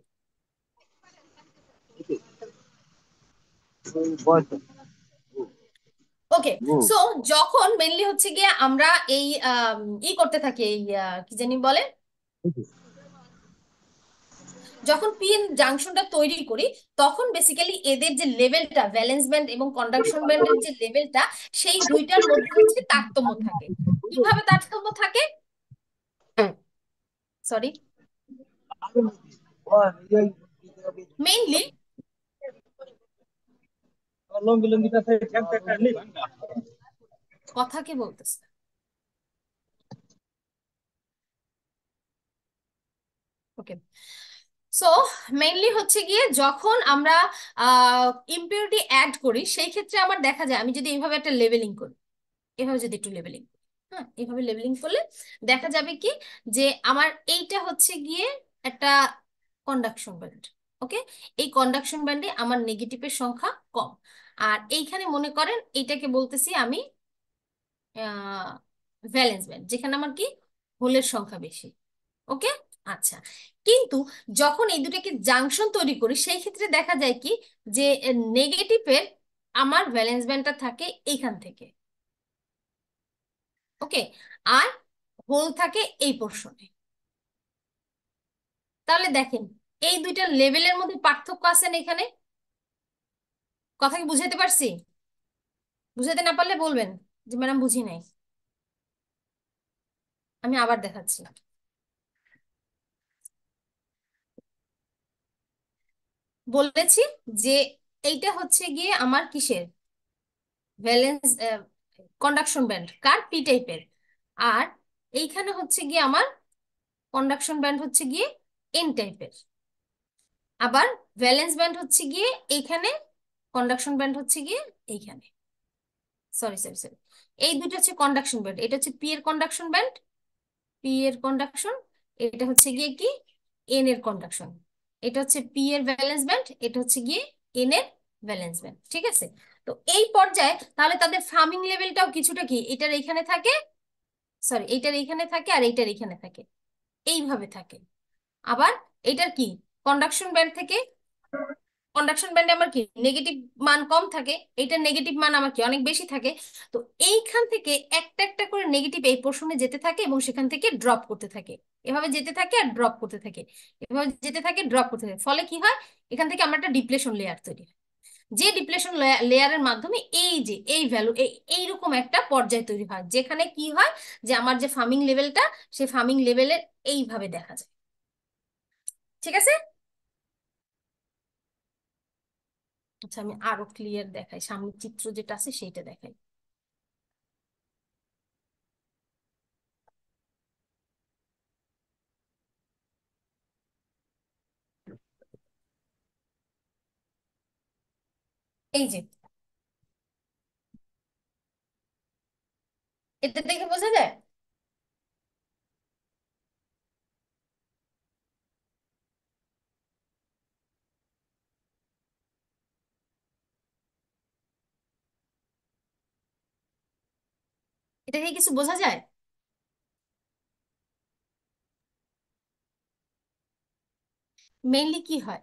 ওকে, সো যখন মেনলি হচ্ছে গিয়ে আমরা এই ই করতে থাকি, এই কি জানি বলে, যখন পিএন জাংশনটা তৈরি করি, তখন বেসিক্যালি এদের যে লেভেলটা, ভ্যালেন্স ব্যান্ড এবং কন্ডাকশন ব্যান্ডের যে লেভেলটা, সেই দুইটার মধ্যে হচ্ছে তারতম্য থাকে। কিভাবে তারতম্য থাকে, সরি, মেইনলি কথা কে বলতেছে, ওকে, সো মেইনলি হচ্ছে গিয়ে যখন আমরা ইম্পিউরিটি অ্যাড করি, সেই ক্ষেত্রে আমার দেখা যায়, আমি যদি এইভাবে একটা লেভেলিং করি, এভাবে যদি একটু লেভেলিং, হ্যাঁ এইভাবে লেভেলিং করলে দেখা যাবে কি, যে আমার এইটা হচ্ছে গিয়ে একটা কন্ডাকশন ব্যান্ড। ওকে, এই কন্ডাকশন ব্যান্ডে আমার নেগেটিভের সংখ্যা কম, আর এইখানে মনে করেন এইটাকে বলতেছি আমি ভ্যালেন্স ব্যান্ড, যেখানে আমার কি হোলের সংখ্যা বেশি। ওকে, আচ্ছা, কিন্তু যখন এই দুটাকে জাংশন তৈরি করি, সেই ক্ষেত্রে দেখা যায় কি, যে নেগেটিভের আমার ভ্যালেন্স ব্যান্ডটা থাকে এইখান থেকে। ওকে, আর হোল থাকে এই পোর্শনে। তাহলে দেখেন, এই দুইটা লেভেলের মধ্যে পার্থক্য আছে না এখানে? কথা কি বুঝাতে পারছি? বুঝাতে না পারলে বলবেন যে ম্যাডাম বুঝি নাই, আমি আবার দেখাচ্ছি। বলেছি যে এইটা হচ্ছে গিয়ে আমার কিসের, ভ্যালেন্স কন্ডাকশন ব্যান্ড, কার, পি টাইপের। আর এইখানে হচ্ছে গিয়ে আমার কন্ডাকশন ব্যান্ড হচ্ছে গিয়ে এন টাইপের। আবার ভ্যালেন্স ব্যান্ড হচ্ছে গিয়ে এইখানে, কন্ডাকশন ব্যান্ড হচ্ছে গিয়ে এইখানে, সরি সরি সরি, এই দুটো হচ্ছে কন্ডাকশন ব্যান্ড, এটা হচ্ছে পি এর কন্ডাকশন ব্যান্ড, পি এর কন্ডাকশন, এটা হচ্ছে গিয়ে কি এন এর কন্ডাকশন, এটা হচ্ছে পি এর ভ্যালেন্স ব্যান্ড, এটা হচ্ছে গিয়ে এন এর ভ্যালেন্স ব্যান্ড, ঠিক আছে? তো এই পর্যায়ে তাহলে তাদের ফার্মিং লেভেলটাও কিছুটা কি এটার এখানে থাকে, সরি এইটার এখানে থাকে আর এইটার এখানে থাকে, এইভাবে থাকে। আবার এইটার কি কন্ডাকশন ব্যান্ড থেকে, কন্ডাকশন ব্যান্ডে আমার কি নেগেটিভ মান কম থাকে, এইটার নেগেটিভ মান আমার কি অনেক বেশি থাকে। তো এইখান থেকে একটা একটা করে নেগেটিভ এই পোর্শনে যেতে থাকে এবং সেখান থেকে ড্রপ করতে থাকে, এভাবে যেতে থাকে আর ড্রপ করতে থাকে, এভাবে যেতে থাকে ড্রপ করতে থাকে, ফলে কি হয়, এখান থেকে আমার একটা ডিপ্লেশন লেয়ার তৈরি হয়। যে ডিপ্লেশন লেয়ারের মাধ্যমে এই যে এই ভ্যালু এইরকম একটা পর্যায় তৈরি হয়, যেখানে কি হয় যে আমার যে ফার্মিং লেভেলটা, সেই ফার্মিং লেভেলের এইভাবে দেখা যায়। ঠিক আছে। আচ্ছা, আমি আরো ক্লিয়ার দেখাই, সামনে চিত্র যেটা আছে সেইটা দেখাই। এই যে এটা দেখে বোঝা যায়। এটা দেখে কিছু বোঝা যায়। মেইনলি কি হয়,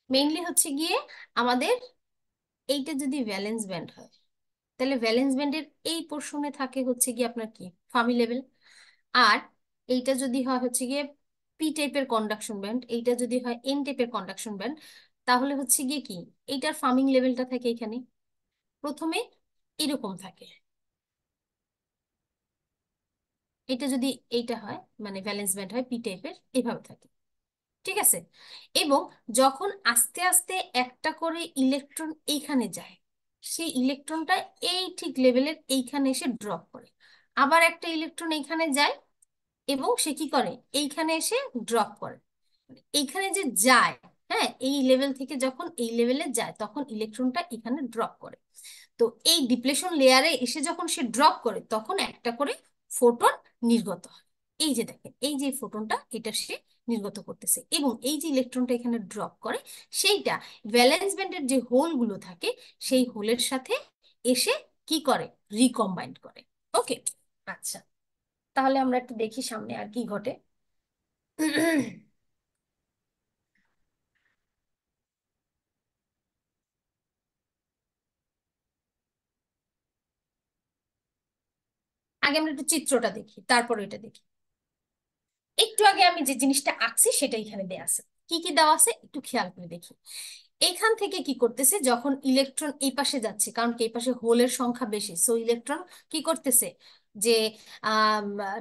মেইনলি হচ্ছে গিয়ে আমাদের এইটা যদি ভ্যালেন্স ব্যান্ড হয়, তাহলে ভ্যালেন্স ব্যান্ডের এই পোর্শনে থাকে হচ্ছে গিয়ে আপনার কি ফার্মি লেভেল। আর এইটা যদি হয় হচ্ছে গিয়ে পি টাইপের কন্ডাকশন ব্যান্ড, এইটা যদি হয় এন টাইপের কন্ডাকশন ব্যান্ড, তাহলে হচ্ছে গিয়ে কি এইটার ফার্মিং লেভেলটা থাকে এখানে প্রথমে এরকম থাকে। এটা যদি এইটা হয় মানে ভ্যালেন্স ব্যান্ড হয় পি টাইপের, এইভাবে থাকে। ঠিক আছে। এবং যখন আস্তে আস্তে একটা করে ইলেকট্রন এইখানে যায়, সেই ইলেকট্রনটা এই ঠিক লেভেলের এইখানে এসে ড্রপ করে। আবার একটা ইলেকট্রন এইখানে যায় এবং সে কি করে এইখানে এসে ড্রপ করে। মানে এইখানে যে যায়, হ্যাঁ, এই লেভেল থেকে যখন এই লেভেলে যায় তখন ইলেকট্রনটা এখানে ড্রপ করে। তো এই ডিপ্লেশন লেয়ারে এসে যখন সে ড্রপ করে তখন একটা করে ফোটন নির্গত হয়। এই যে দেখেন, এই যে ফোটনটা এটা সে নির্গত করতেছে, এবং এই যে ইলেকট্রনটা এখানে ড্রপ করে সেইটা ভ্যালেন্স ব্যান্ডের যে হোলগুলো থাকে সেই হোলের সাথে এসে কি করে, রিকম্বাইন্ড করে। ওকে। আচ্ছা, তাহলে আমরা একটু দেখি সামনে আর কি ঘটে। আগে আমরা একটু চিত্রটা দেখি, তারপর এটা দেখি। একটু আগে আমি যে জিনিসটা আঁকছি সেটা এখানে দেয়া আছে। কি কি দেওয়া আছে একটু খেয়াল করে দেখি। এইখান থেকে কি করতেছে, যখন ইলেকট্রন এই পাশে যাচ্ছে, কারণ কি এই পাশে হোলের সংখ্যা বেশি, সো ইলেকট্রন কি করতেছে, যে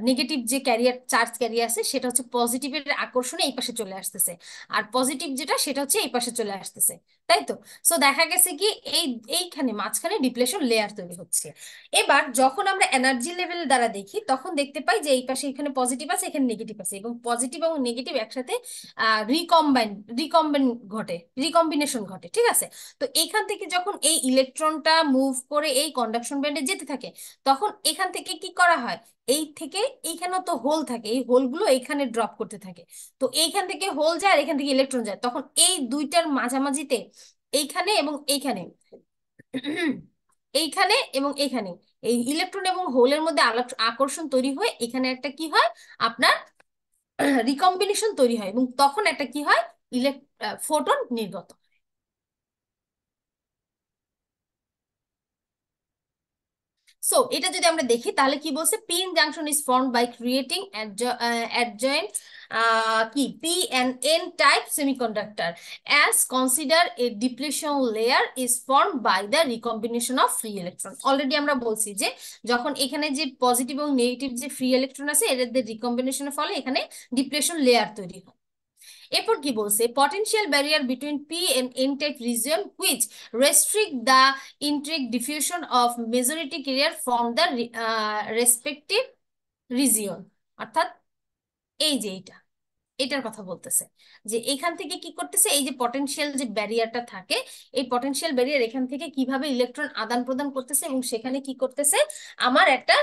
নেগেটিভ যে ক্যারিয়ার চার্জ ক্যারিয়ার আছে সেটা হচ্ছে পজিটিভের আকর্ষণে এই পাশে চলে আসতেছে, আর পজিটিভ যেটা সেটা হচ্ছে এই পাশে চলে আসতেছে। তাই তো। সো দেখা গেছে কি এই এইখানে মাঝখানে ডিপ্লেশন লেয়ার তৈরি হচ্ছে। এবার যখন আমরা এনার্জি লেভেল দ্বারা দেখি তখন দেখতে পাই যে এই পাশে এখানে পজিটিভ আছে, এখানে নেগেটিভ আছে, এবং পজিটিভ এবং নেগেটিভ একসাথে রিকম্বাইন রিকম্বাইন ঘটে, রিকম্বিনেশন ঘটে। ঠিক আছে। তো এইখান থেকে যখন এই ইলেকট্রনটা মুভ করে এই কন্ডাকশন ব্যান্ডে যেতে থাকে, তখন এখান থেকে কি করা হয়, এই থেকে এইখানেও তো হোল থাকে, এই হোলগুলো এইখানে ড্রপ করতে থাকে। তো এইখান থেকে হোল যায় আর এখান থেকে ইলেকট্রন যায়, তখন এই দুইটার মাঝামাঝিতে এইখানে এবং এইখানে এইখানে এবং এইখানে এই ইলেকট্রন এবং হোলের মধ্যে আকর্ষণ তৈরি হয়ে এখানে একটা কি হয় আপনার রিকম্বিনেশন তৈরি হয়, এবং তখন একটা কি হয়, ফোটন নির্গত। সো এটা যদি আমরা দেখি তাহলে কি বলছে, PN junction is formed by creating adjoint কি P and N type semiconductor as consider a depletion layer is formed by the recombination of free electron. Already আমরা বলছি যে যখন এখানে যে পজিটিভ এবং নেগেটিভ যে ফ্রি ইলেকট্রন আছে এদের রিকম্বিনেশনের ফলে এখানে ডিপ্লেশন লেয়ার তৈরি হয়। এরপর কি বলছে, potential barrier between P and N type region which restrict the intrinsic diffusion of majority carrier from the respective region. অর্থাৎ এই যে এইটা, এটার কথা বলতেছে যে এখান থেকে কি করতেছে, এই যে পটেনশিয়াল যে ব্যারিয়ারটা থাকে, এই পটেনশিয়াল ব্যারিয়ার এখান থেকে কিভাবে ইলেকট্রন আদান প্রদান করতেছে, এবং সেখানে কি করতেছে আমার একটা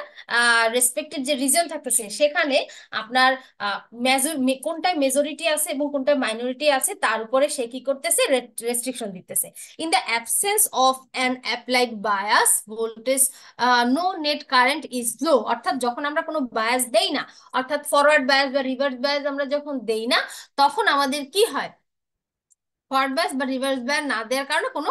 রেসপেক্টিভ যে রিজন থাকতেছে সেখানে আপনার মেজর কোনটায় মেজরিটি আছে এবং কোনটায় মাইনরিটি আছে তার উপরে সে কি করতেছে, রেস্ট্রিকশন দিতেছে। In the absence of an applied bias voltage no net current is low. অর্থাৎ যখন আমরা কোনো বায়াস দেই না, অর্থাৎ ফরওয়ার্ড বায়াস বা রিভার্স বায়াস আমরা যখন দেই না, তখন আমাদের কি হয়, ফরওয়ার্ড বায়াস বা রিভার্স বায়াস না দেওয়ার কারণে কোনো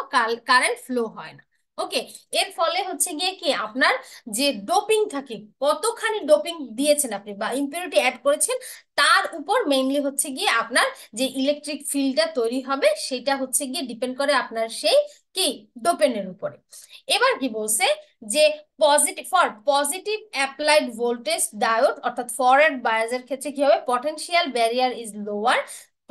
কারেন্ট ফ্লো হয় না। ওকে, এর ফলে হচ্ছে গিয়ে কি আপনার যে ডোপিং থাকে, কতখানি ডোপিং দিয়েছেন আপনি বা ইম্পিউরিটি অ্যাড করেছেন, তার উপর মেইনলি হচ্ছে গিয়ে আপনার যে ইলেকট্রিক ফিল্ডটা তৈরি হবে সেটা হচ্ছে গিয়ে ডিপেন্ড করে আপনার সেই কি ডোপেনের উপরে। এবার কি বলছে যে পজিটিভ অ্যাপ্লাইড ভোল্টেজ ডায়োড অর্থাৎ ফরওয়ার্ড বায়াসের ক্ষেত্রে কি হবে, potential barrier is lower.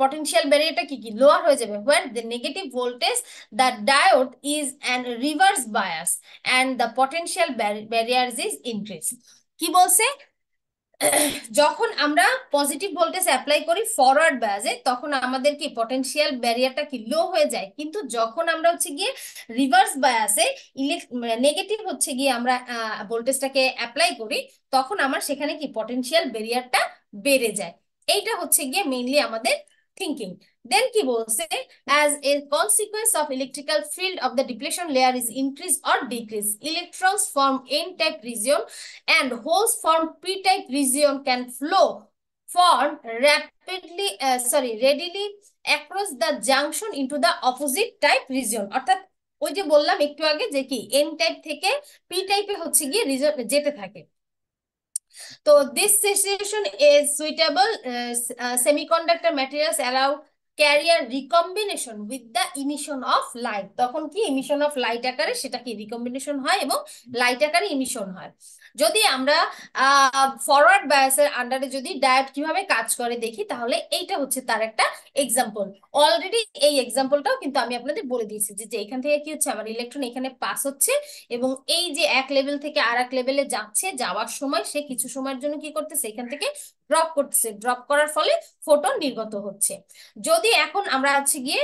Potential ব্যারিয়ারটা কি কি লোয়ার হয়ে যাবে, where the negative voltage the diode is an reverse bias and the potential barriers is increased। কি বলছে, যখন আমরা পজিটিভ ভোল্টেজ অ্যাপ্লাই করি ফরওয়ার্ড বায়াসে তখন আমাদের কি পটেনশিয়াল ব্যারিয়ারটা কি লো হয়ে যায়, কিন্তু যখন আমরা হচ্ছে গিয়ে রিভার্স বায়াসে নেগেটিভ হচ্ছে গিয়ে আমরা ভোল্টেজটাকে অ্যাপ্লাই করি, তখন আমার সেখানে কি পটেনশিয়াল ব্যারিয়ারটা বেড়ে যায়। এইটা হচ্ছে গিয়ে মেইনলি আমাদের থিঙ্কিং। দেন কি বলছে, as a consequence of electrical field of the depletion layer is increased or decreased, electrons from n-type region and holes from p-type region can flow readily across the junction into the opposite type region। অর্থাৎ ওই যে বললাম একটু আগে যে কি N type থেকে P টাইপে হচ্ছে গিয়ে রিজন যেতে থাকে। তো this situation is suitable, semiconductor materials allow carrier recombination with the emission of light। তখন কি emission of light আকারে সেটা কি recombination হয় এবং লাইট আকারে emission হয়। যদি আমরা ফরওয়ার্ড বায়াসের আন্ডারে যদি ডায়োড কিভাবে কাজ করে দেখি, তাহলে এইটা হচ্ছে তার একটা এক্সাম্পল। অলরেডি এই এক্সাম্পলটাও কিন্তু আমি আপনাদের বলে দিয়েছি যে যে এখান থেকে কি হচ্ছে আমার ইলেকট্রন এখানে পাস হচ্ছে এবং এই যে এক লেভেল থেকে আর এক লেভেলে যাচ্ছে, যাওয়ার সময় সে কিছু সময়ের জন্য কি করতেছে এখান থেকে ড্রপ করতেছে, ড্রপ করার ফলে ফোটন নির্গত হচ্ছে। যদি এখন আমরা হচ্ছে গিয়ে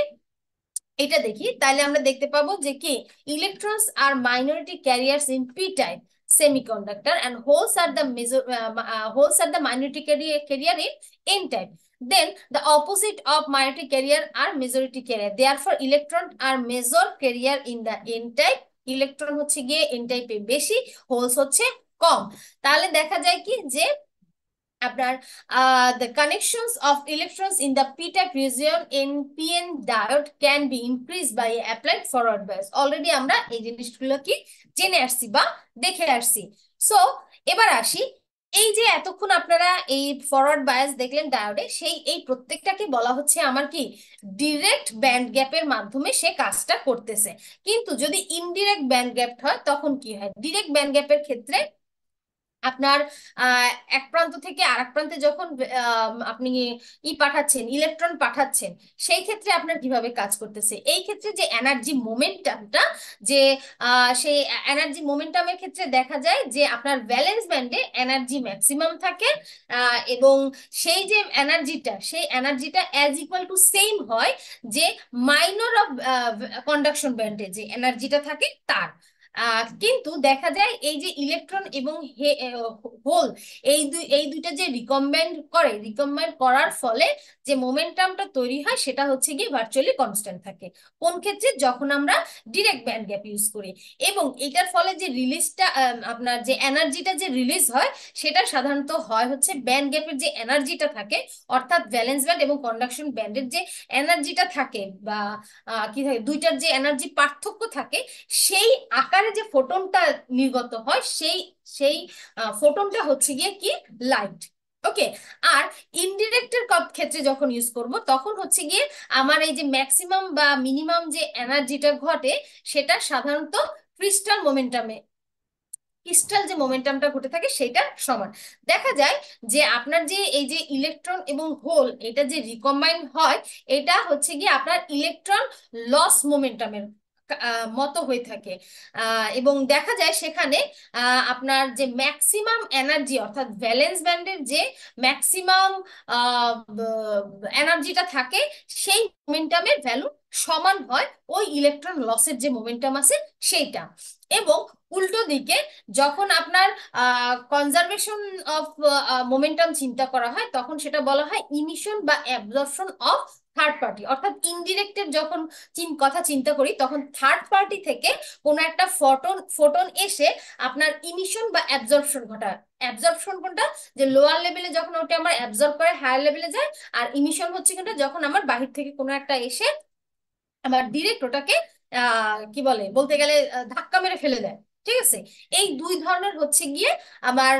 এটা দেখি তাহলে আমরা দেখতে পাবো যে কি ইলেকট্রনস আর minority carriers in P type semiconductor and holes are the minority carrier in n type, then the opposite of minority carrier are majority carrier, therefore electron are major carrier in the n type। Electron হচ্ছে গিয়ে n টাইপে বেশি, holes হচ্ছে কম। তাহলে দেখা যায় কি যে আপনার the connections of electrons in the p-type region in pn diode can be increased by applied forward bias। Already আমরা এই জিনিসগুলো কি জেনে আসছি বা দেখে আসছি। সো এবার আসি, এই যে এতক্ষণ আপনারা এই ফরওয়ার্ড বায়াস দেখলেন ডায়োডে, সেই এই প্রত্যেকটাকে বলা হচ্ছে আমার কি ডিরেক্ট ব্যান্ড গ্যাপের মাধ্যমে সে কাজটা করতেছে। কিন্তু যদি ইনডিরেক্ট ব্যান্ড গ্যাপ হয় তখন কি হয়, ডিরেক্ট ব্যান্ড গ্যাপের ক্ষেত্রে আপনার এক প্রান্ত থেকে আরেক প্রান্তে যখন আপনি পাঠাচ্ছেন, ইলেকট্রন পাঠাচ্ছেন, সেই ক্ষেত্রে আপনার কিভাবে কাজ করতেছে, এই ক্ষেত্রে যে এনার্জি মোমেন্টামটা, যে সেই এনার্জি মোমেন্টামের ক্ষেত্রে দেখা যায় যে আপনার ভ্যালেন্স ব্যান্ডে এনার্জি ম্যাক্সিমাম থাকে এবং সেই যে এনার্জিটা সেই এনার্জিটা অ্যাজ ইকুয়াল টু সেম হয় যে মাইনর অফ কন্ডাকশন ব্যান্ডে যে এনার্জিটা থাকে তার। কিন্তু দেখা যায় এই যে ইলেকট্রন এবং হোল এই দুইটা যে রিকম্বাইন্ড করার ফলে যে মোমেন্টামটা তৈরি হয় সেটা হচ্ছে গিয়ে ভার্চুয়ালি কনস্ট্যান্ট থাকে। কোন ক্ষেত্রে, যখন আমরা ডিরেক্ট ব্যান্ড গ্যাপ ইউজ করি। এবং এটার ফলে যে রিলিজটা আপনার যে এনার্জিটা যে রিলিজ হয় সেটা সাধারণত হয় হচ্ছে ব্যান্ড গ্যাপের যে এনার্জিটা থাকে, অর্থাৎ ভ্যালেন্স ব্যান্ড এবং কন্ডাকশন ব্যান্ডের যে এনার্জিটা থাকে বা কি থাকে দুইটার যে এনার্জি পার্থক্য থাকে, সেই আকারে যে ফোটনটা নির্গত হয় সেই সেই ফোটনটা হচ্ছে গিয়ে কি লাইট। ওকে, আর ইনডিরেক্টের ক্ষেত্রে যখন ইউজ করব তখন হচ্ছে গিয়ে আমার এই যে ম্যাক্সিমাম বা মিনিমাম যে এনার্জিটা ঘটে সেটা সাধারণত ক্রিস্টাল মোমেন্টামে ক্রিস্টাল যে মোমেন্টামটা ঘটে থাকে সেটা সমান। দেখা যায় যে আপনার যে এই যে ইলেকট্রন এবং হোল এটা যে রিকম্বাইন হয়, এটা হচ্ছে গিয়ে আপনার ইলেকট্রন লস মোমেন্টামের মতো হয়ে থাকে এবং দেখা যায় সেখানে আপনার যে ম্যাক্সিমাম এনার্জি অর্থাৎ ভ্যালেন্স ব্যান্ডের যে ম্যাক্সিমাম এনার্জিটা থাকে সেই মোমেন্টামের ভ্যালু সমান হয় ওই ইলেকট্রন লসের যে মোমেন্টাম আছে সেইটা। এবং উল্টো দিকে যখন আপনার কনজারভেশন অফ মোমেন্টাম চিন্তা করা হয় তখন সেটা বলা হয় ইমিশন বা অ্যাবজর্পশন অফ থার্ড পার্টি। অর্থাৎ ইনডিরেক্টের যখন কথা চিন্তা করি তখন থার্ড পার্টি থেকে কোনো একটা ফোটন এসে আপনার ইমিশন বা অ্যাবজর্পশন ঘটায়। অ্যাবজর্পশন কোনটা, যে লোয়ার লেভেলে যখন ওটা আমার অ্যাবজর্ব করে হায়ার লেভেলে যায়, আর ইমিশন হচ্ছে কিন্তু যখন আমার বাহির থেকে কোনো একটা এসে আমার ডিরেক্ট ওটাকে কি বলে বলতে গেলে ধাক্কা মেরে ফেলে দেয়। ঠিক আছে, এই দুই ধরনের হচ্ছে গিয়ে আমার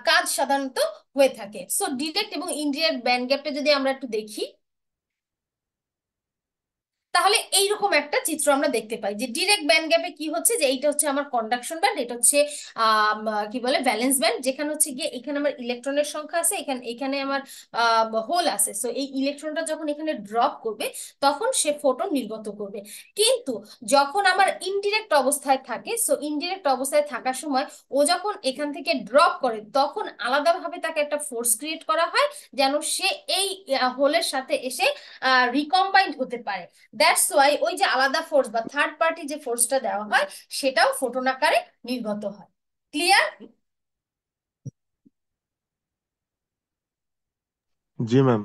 কাজ সাধারণত হয়ে থাকে। সো ডিরেক্ট এবং ইনডিরেক্ট ব্যান্ড গ্যাপটা যদি আমরা একটু দেখি, তাহলে এইরকম একটা চিত্র আমরা দেখতে পাই যে ডিরেক্ট ব্যান্ড গ্যাপে কি হচ্ছে, যে এইটা হচ্ছে আমার কন্ডাকশন ব্যান্ড, এটা হচ্ছে কি বলে ভ্যালেন্স ব্যান্ড, যেখানে হচ্ছে গিয়ে এখানে আমার ইলেকট্রনের সংখ্যা আছে, এখানে এখানে আমার হোল আছে। সো এই ইলেকট্রনটা যখন এখানে ড্রপ করবে তখন সে ফোটন নির্গত করবে। কিন্তু যখন আমার ইনডিরেক্ট অবস্থায় থাকে, সো ইনডিরেক্ট অবস্থায় থাকার সময় ও যখন এখান থেকে ড্রপ করে তখন আলাদাভাবে তাকে একটা ফোর্স ক্রিয়েট করা হয় যেন সে এই হোলের সাথে এসে রিকম্বাইন্ড হতে পারে। দ্যাটস ওয়াই ওই যে আলাদা ফোর্স বা থার্ড পার্টি যে ফোর্সটা দেওয়া হয় সেটাও ফোটন আকারে নির্গত হয়। ক্লিয়ার? জি ম্যাম।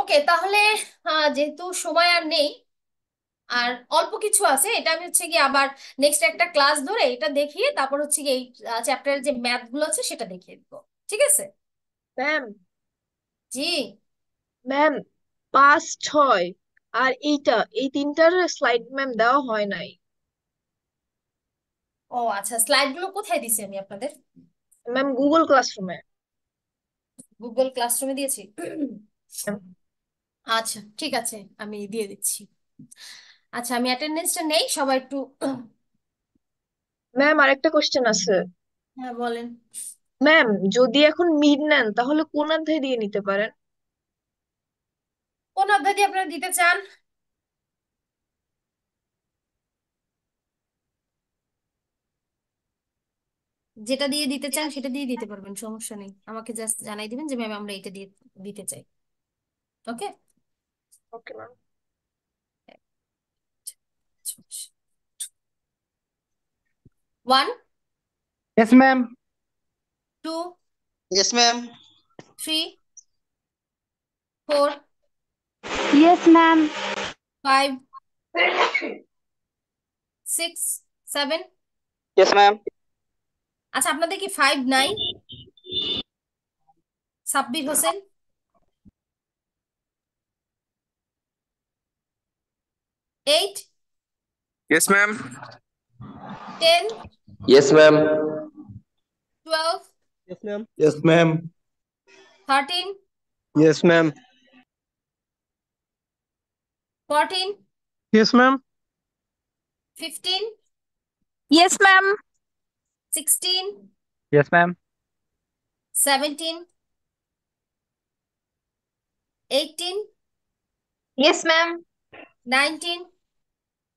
ওকে, তাহলে যেহেতু সময় আর নেই, আর অল্প কিছু আছে, এটা আমি হচ্ছে গিয়ে আবার নেক্সট একটা ক্লাস ধরে এটা দেখিয়ে তারপর হচ্ছে গিয়ে এই চ্যাপ্টারের যে ম্যাথ গুলো আছে সেটা দেখিয়ে দিবো। ঠিক আছে? ম্যাম, জি। ম্যাম 5, 6 আর এই তিনটার স্লাইড ম্যাম দেওয়া হয় নাই। ও আচ্ছা, স্লাইড গুলো কোথায় দিছি আমি আপনাদের? ম্যাম গুগল ক্লাসরুমে। গুগল ক্লাসরুমে দিয়েছি? আচ্ছা ঠিক আছে, আমি দিয়ে দিচ্ছি। আচ্ছা, আমি অ্যাটেন্ডেন্সটা নেই, সবাই একটু ম্যাম আরেকটা কোশ্চেন আছে। হ্যাঁ বলেন। ম্যাম যদি এখন মিড নেন তাহলে কোন অধ্যায় দিয়ে নিতে পারেন? কোন অধ্যায় দিয়ে আপনারা দিতে চান? যেটা দিয়ে দিতে চান সেটা দিয়ে দিতে পারবেন, সমস্যা নেই। আমাকে জাস্ট জানাই দিবেন যে ম্যাম আমরা এটা দিয়ে দিতে চাই। Okay. Okay ma'am. 1, Yes, ma'am. 2, Yes, ma'am. 3, 4, Yes, ma'am. 5, 6, 7। Yes, ma'am. আচ্ছা, আপনাদের কি 5 নাই? Sabbir Hossain? 8, Yes, ma'am. 10, Yes, ma'am. 12, Yes, ma'am. Yes, ma'am. 13, Yes, ma'am. 14, Yes, ma'am. 15, Yes, ma'am. 16, Yes, ma'am. 17, 18, Yes, ma'am. 19,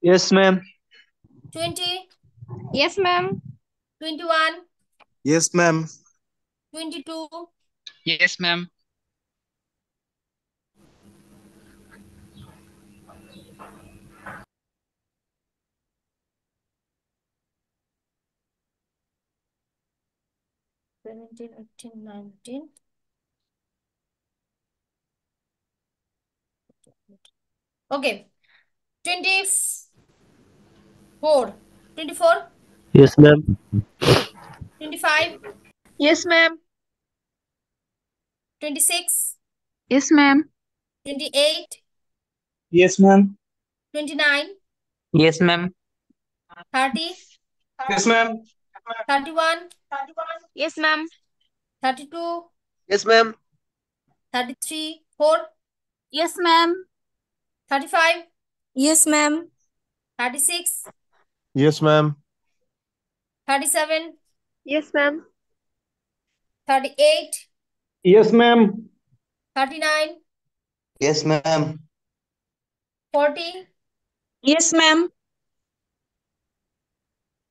Yes, ma'am. 20, Yes, ma'am. 21, Yes, ma'am. 22, Yes, ma'am. 17, 18, 19, okay, 24, 24, Yes, ma'am. 25, Yes, ma'am. 26, Yes, ma'am. 28, Yes, ma'am. 29, Yes, ma'am. 30, Yes, ma'am. 31, Yes, ma'am. 32, Yes, ma'am. 33, 4, Yes, ma'am. 35, Yes, ma'am. 36, Yes, ma'am. 37, Yes, ma'am. 38, Yes, ma'am. 39, Yes, ma'am. 40, Yes, ma'am.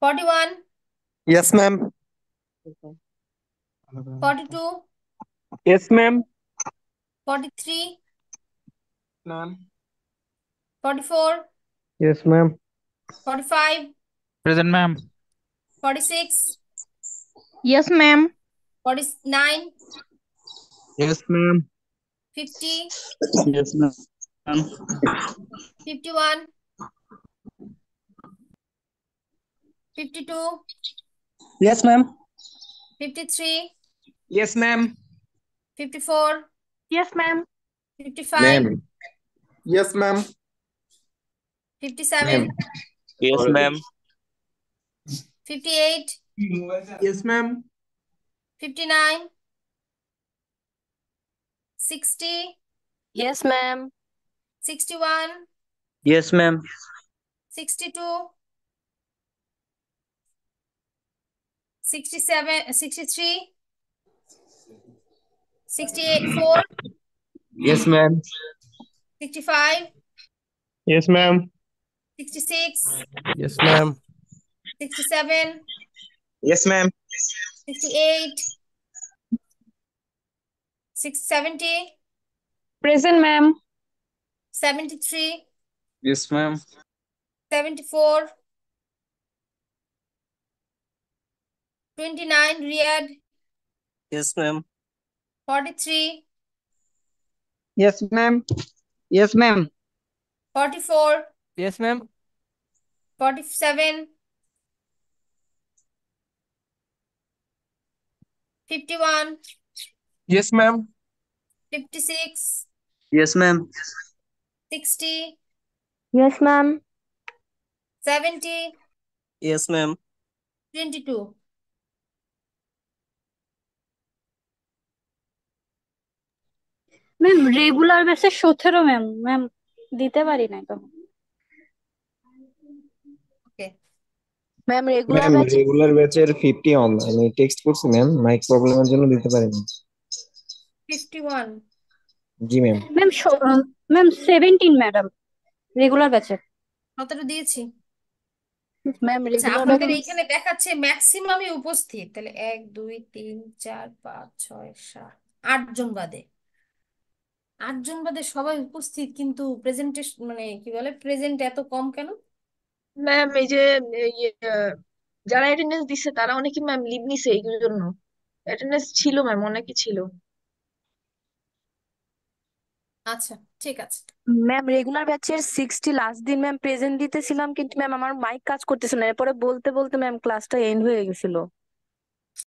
41, Yes, ma'am. 42, Yes, ma'am. 43, Ma'am. 44, Yes, ma'am. 45, Present, ma'am. 46, Yes, ma'am. 49, Yes, ma'am. 50, Yes, ma'am. 51, 52, Yes, ma'am. 53, Yes, ma'am. 54, Yes, ma'am. 55, Ma'am. Yes, ma'am. 57, Yes, ma'am. 58, Yes, ma'am. 59, 60, Yes, ma'am. 61, Yes, ma'am. 62, 67, 63, 68, 4, Yes, ma'am. 65, Yes, ma'am. 66, Yes, ma'am. 67, Yes, ma'am. 68, 70, Present, ma'am. 73, Yes, ma'am. 74, 29, Riyadh, Yes, ma'am. 43, Yes, ma'am. Yes, ma'am. 44, Yes, ma'am. 47, 51, Yes, ma'am. 56, Yes, ma'am. 60, Yes, ma'am. 70, Yes, ma'am. 22. Ma'am regular বেসে 17 ma'am ma'am দিতে পারি না তো okay, ma'am regular ma'am batch regular ব্যাচের 50 on আমি text করছি ma'am mic প্রবলেমের জন্য দিতে পারিনি 51, জি ma'am ma'am ma'am 17 madam regular ব্যাচের কতটা দিয়েছি? ম্যাম আচ্ছা, রেগুলার ব্যাচ আপনাদের এইখানে দেখাচ্ছে ম্যাক্সিমামই উপস্থিত, তাহলে 1 2 3 4 5 6 7 8 জন বাদে, 8 জন বাদে সবাই উপস্থিত, কিন্তু প্রেজেন্টেশন মানে কি বলে প্রেজেন্ট এত কম কেন? ম্যাম এই যে যারা অ্যাটেন্ডেন্স দিচ্ছে তারা অনেকে ম্যাম লিভ নিছে এই জন্য। অ্যাটেন্ডেন্স ছিল ম্যাম, অনেকে ছিল। আচ্ছা, ঠিক আছে। ম্যাম রেগুলার ব্যাচের 60 লাস্ট দিন ম্যাম প্রেজেন্ট দিতেছিলাম কিন্তু ম্যাম আমার মাইক কাজ করতেছিল না এরপরে বলতে বলতে ম্যাম ক্লাসটা এন্ড হয়ে গেছিল